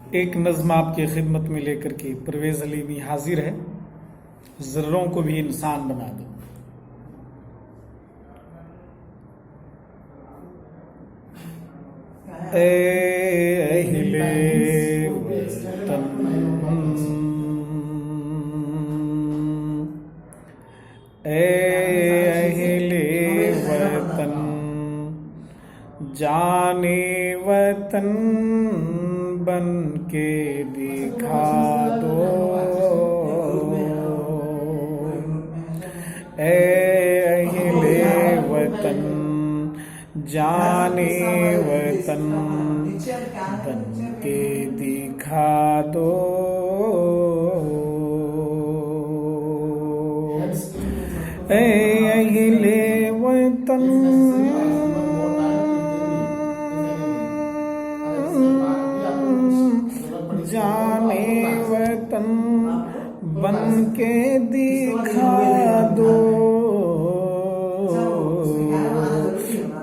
एक नज़्म आपकी खिदमत में लेकर के परवेज़ अली भी हाजिर है। ज़र्रों को भी इंसान बना दो। ए अहले वतन, ए अहले वतन, जाने वतन बन के दिखा दो। ए अहले वतन, जाने वतन बन के दिखा दो। ए अहले वतन, जाने वतन बन के दिखा दो।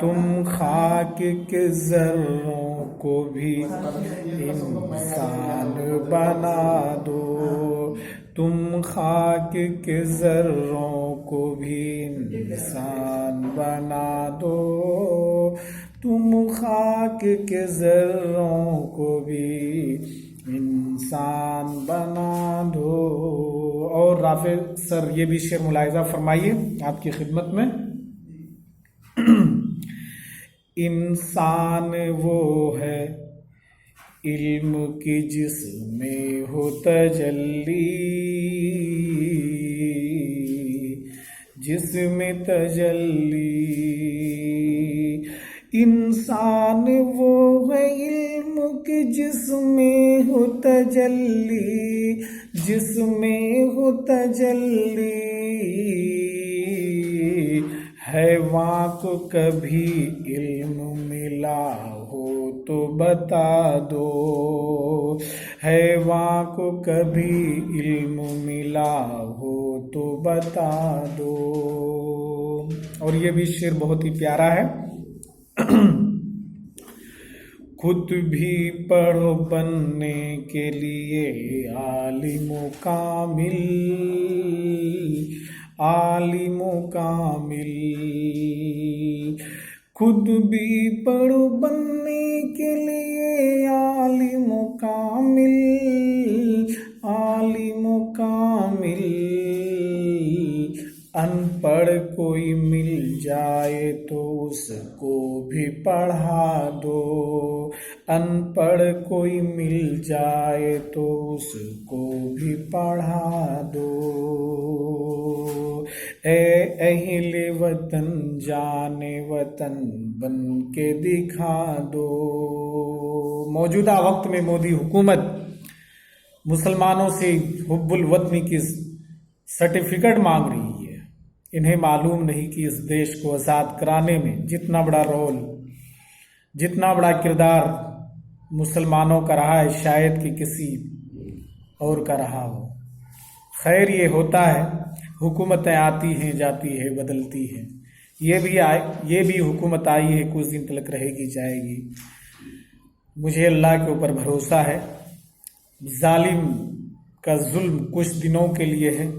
तुम खाक के ज़र्रों को भी इंसान बना दो। तुम खाक के ज़र्रों को भी इंसान बना दो। तुम खाक के ज़र्रों को भी इंसान बना दो। और राफे सर ये भी शेर मुलाहिज़ा फरमाइए आपकी खिदमत में। इंसान वो है इल्म की जिसमें हो तजल्ली, जिसमें तजल्ली। इंसान वो है इल्म की जिसमें हो तजल्ली, जिसमें हो तजल्ली। हैवान को कभी इल्म मिला हो तो बता दो। हैवान को कभी इल्म मिला हो तो बता दो। और ये भी शेर बहुत ही प्यारा है। खुद भी पढ़ो बनने के लिए आलिमो कामिल, आलिमो कामिल। खुद भी पढ़ो बनने के लिए आलिमो कामिल, आलिमो कामिल। अनपढ़ कोई मिल जाए तो उसको भी पढ़ा दो। अनपढ़ कोई मिल जाए तो उसको भी पढ़ा दो। ए अहले वतन, जाने वतन बन के दिखा दो। मौजूदा वक्त में मोदी हुकूमत मुसलमानों से हुब्बुल वतनी की सर्टिफिकेट मांग रही है। इन्हें मालूम नहीं कि इस देश को आज़ाद कराने में जितना बड़ा रोल, जितना बड़ा किरदार मुसलमानों का रहा है, शायद कि किसी और का रहा हो। खैर ये होता है, हुकूमतें आती हैं जाती है बदलती हैं। ये भी हुकूमत आई है, कुछ दिन तक रहेगी जाएगी। मुझे अल्लाह के ऊपर भरोसा है। जालिम का जुल्म कुछ दिनों के लिए है,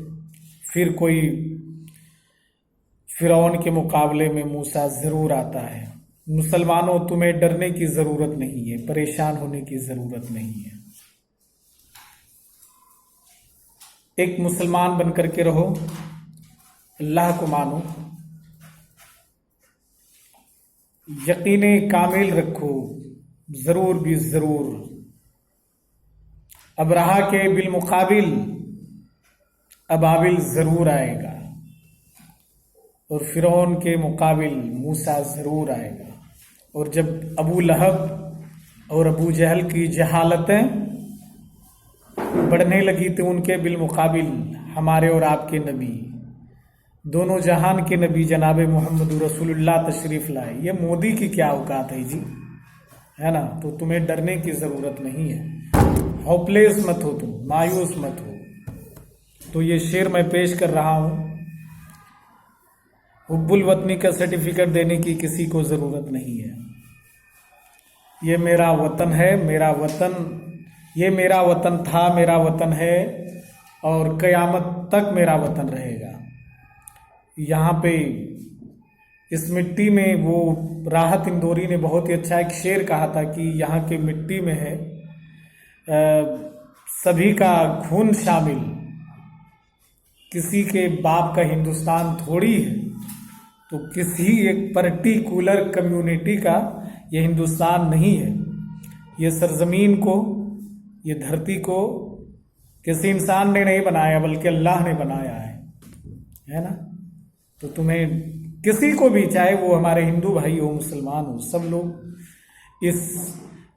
फिर कोई फिरौन के मुकाबले में मूसा जरूर आता है। मुसलमानों, तुम्हें डरने की जरूरत नहीं है, परेशान होने की जरूरत नहीं है। एक मुसलमान बनकर के रहो, अल्लाह को मानो, यकीन कामिल रखो। जरूर भी जरूर अबरहा के बिलमुकाबिल अबाबिल जरूर आएगा, और फिरौन के मुकाबिल मूसा जरूर आएगा। और जब अबू लहब और अबू जहल की जहालतें बढ़ने लगी तो उनके बिलमुकाबिल हमारे और आपके नबी, दोनों जहान के नबी जनाब मोहम्मद रसूलुल्लाह तशरीफ लाए। ये मोदी की क्या औकात है जी, है ना। तो तुम्हें डरने की जरूरत नहीं है। होपलेस मत हो, तुम मायूस मत हो। तो ये शेर मैं पेश कर रहा हूं। हुब्बुल वतनी का सर्टिफिकेट देने की किसी को ज़रूरत नहीं है। ये मेरा वतन है, मेरा वतन ये मेरा वतन था, मेरा वतन है और क़यामत तक मेरा वतन रहेगा। यहाँ पे इस मिट्टी में, वो राहत इंदौरी ने बहुत ही अच्छा एक शेर कहा था कि यहाँ की मिट्टी में है सभी का खून शामिल, किसी के बाप का हिंदुस्तान थोड़ी है, तो किसी एक पर्टिकुलर कम्युनिटी का ये हिंदुस्तान नहीं है। ये सरजमीन को, ये धरती को किसी इंसान ने नहीं बनाया बल्कि अल्लाह ने बनाया है ना। तो तुम्हें किसी को भी, चाहे वो हमारे हिंदू भाई हो, मुसलमान हो, सब लोग इस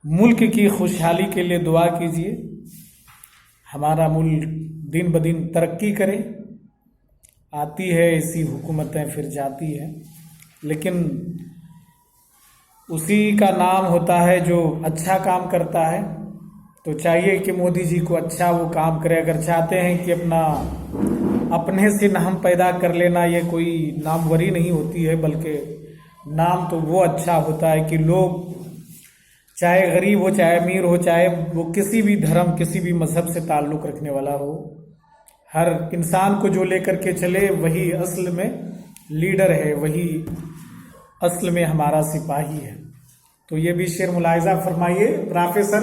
मुल्क की खुशहाली के लिए दुआ कीजिए। हमारा मुल्क दिन ब दिन तरक्की करे। आती है ऐसी हुकूमतें फिर जाती है, लेकिन उसी का नाम होता है जो अच्छा काम करता है। तो चाहिए कि मोदी जी को अच्छा वो काम करे। अगर चाहते हैं कि अपने से नाम पैदा कर लेना, ये कोई नामवरी नहीं होती है, बल्कि नाम तो वो अच्छा होता है कि लोग, चाहे गरीब हो, चाहे अमीर हो, चाहे वो किसी भी धर्म, किसी भी मजहब से ताल्लुक़ रखने वाला हो, हर इंसान को जो लेकर के चले वही असल में लीडर है, वही असल में हमारा सिपाही है। तो ये भी शेर मुलाहिजा फरमाइए। प्रोफेसर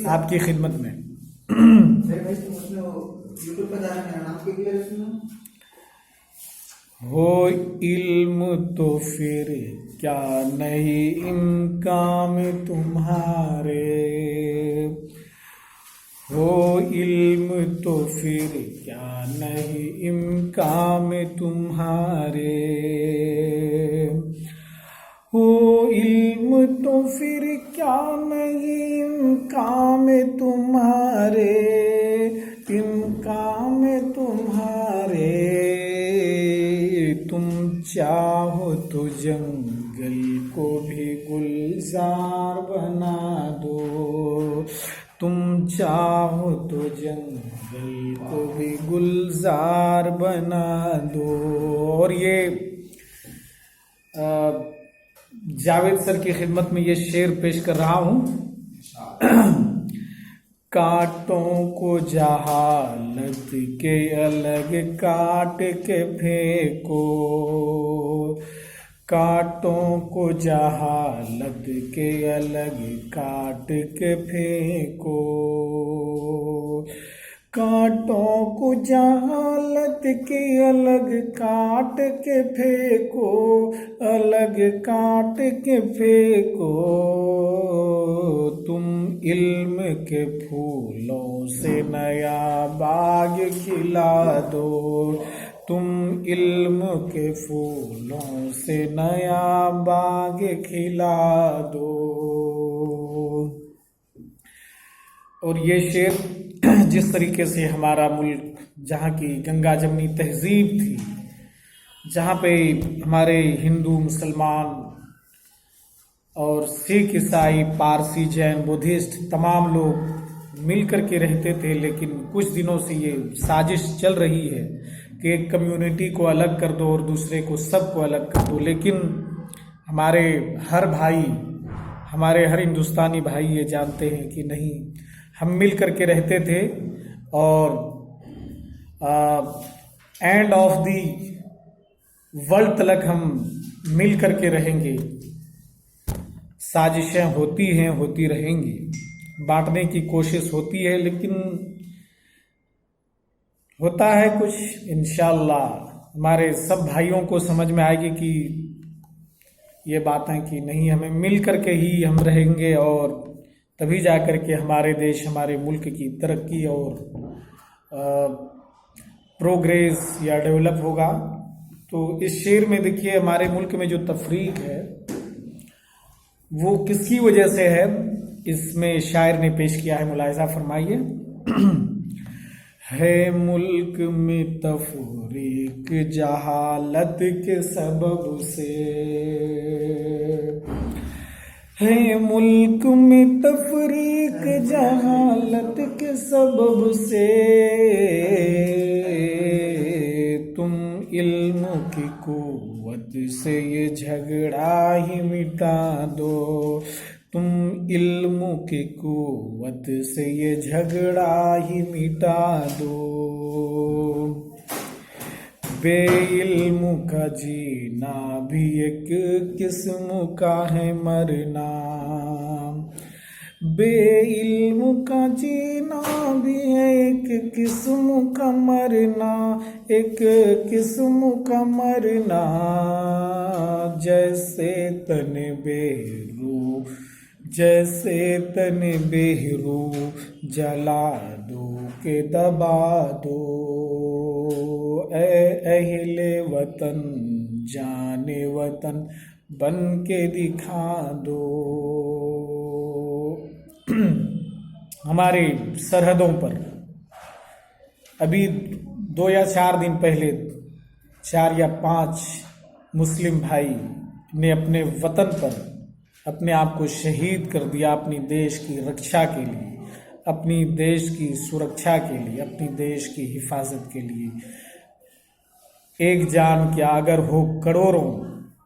आपकी खिदमत में। हो इल्म तो फिर क्या नहीं इम्कान में तुम्हारे, हो इल्म तो फिर क्या नहीं इम्कान में तुम्हारे, हो इल्म तो फिर क्या नहीं इम्कान में तुम्हारे, इम्कान में तुम्हारे, तुम चाहो तो जंगल को भी गुलजार बना दो, तुम चाहो तो जंगल को भी गुलजार बना दो। और ये जावेद सर की खिदमत में ये शेर पेश कर रहा हूँ। कांटों को जहालत के अलग काट के फेंको, कांटों को जहालत के अलग काट के फेंको, कांटों को जहालत के अलग काट के फेंको, अलग काट के फेंको, तुम इल्म के फूलों से नया बाग खिला दो, तुम इल्म के फूलों से नया बाग खिला दो। और ये शेर जिस तरीके से हमारा मुल्क, जहाँ की गंगा जमनी तहजीब थी, जहाँ पे हमारे हिंदू, मुसलमान और सिख, ईसाई, पारसी, जैन, बुद्धिस्ट तमाम लोग मिल कर के रहते थे, लेकिन कुछ दिनों से ये साजिश चल रही है कि एक कम्युनिटी को अलग कर दो और दूसरे को, सबको अलग कर दो। लेकिन हमारे हर भाई, हमारे हर हिंदुस्तानी भाई ये जानते हैं कि नहीं, हम मिल करके रहते थे और एंड ऑफ दी वर्ल्ड तक हम मिल करके रहेंगे। साजिशें होती हैं, होती रहेंगी, बांटने की कोशिश होती है, लेकिन होता है कुछ, इंशाअल्लाह हमारे सब भाइयों को समझ में आएगी कि ये बातें कि नहीं, हमें मिल करके ही हम रहेंगे और तभी जा कर के हमारे देश, हमारे मुल्क की तरक्की और प्रोग्रेस या डेवलप होगा। तो इस शेर में देखिए, हमारे मुल्क में जो तफरीक है वो किसकी वजह से है, इसमें शायर ने पेश किया है, मुलाहिजा फरमाइए। है मुल्क में तफरीक जहालत के सबब से, है मुल्क में तफरीक जहालत के सबब से, तुम इल्म की कुव्वत से ये झगड़ा ही मिटा दो, तुम इल्म की कुव्वत से ये झगड़ा ही मिटा दो। बेइल्म का जीना भी एक किस्म का है मरना। बेइल्म का जीना भी एक किस्म का मरना, एक किस्म का मरना। जैसे तन बेरू, जैसे तन बेरू, जला दो के दबा दो। ए अहले वतन जाने वतन बन के दिखा दो। हमारी सरहदों पर अभी 2 या 4 दिन पहले 4 या 5 मुस्लिम भाई ने अपने वतन पर अपने आप को शहीद कर दिया, अपनी देश की रक्षा के लिए, अपनी देश की सुरक्षा के लिए, अपनी देश की हिफाजत के लिए। एक जान क्या अगर हो करोड़ों,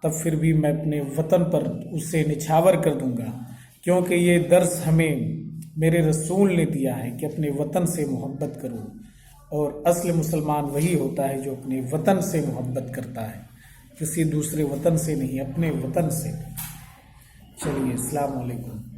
तब फिर भी मैं अपने वतन पर उसे निछावर कर दूंगा, क्योंकि ये दर्स हमें मेरे रसूल ने दिया है कि अपने वतन से मोहब्बत करो। और असली मुसलमान वही होता है जो अपने वतन से मोहब्बत करता है, किसी दूसरे वतन से नहीं, अपने वतन से। चलिए, अस्सलाम वालेकुम।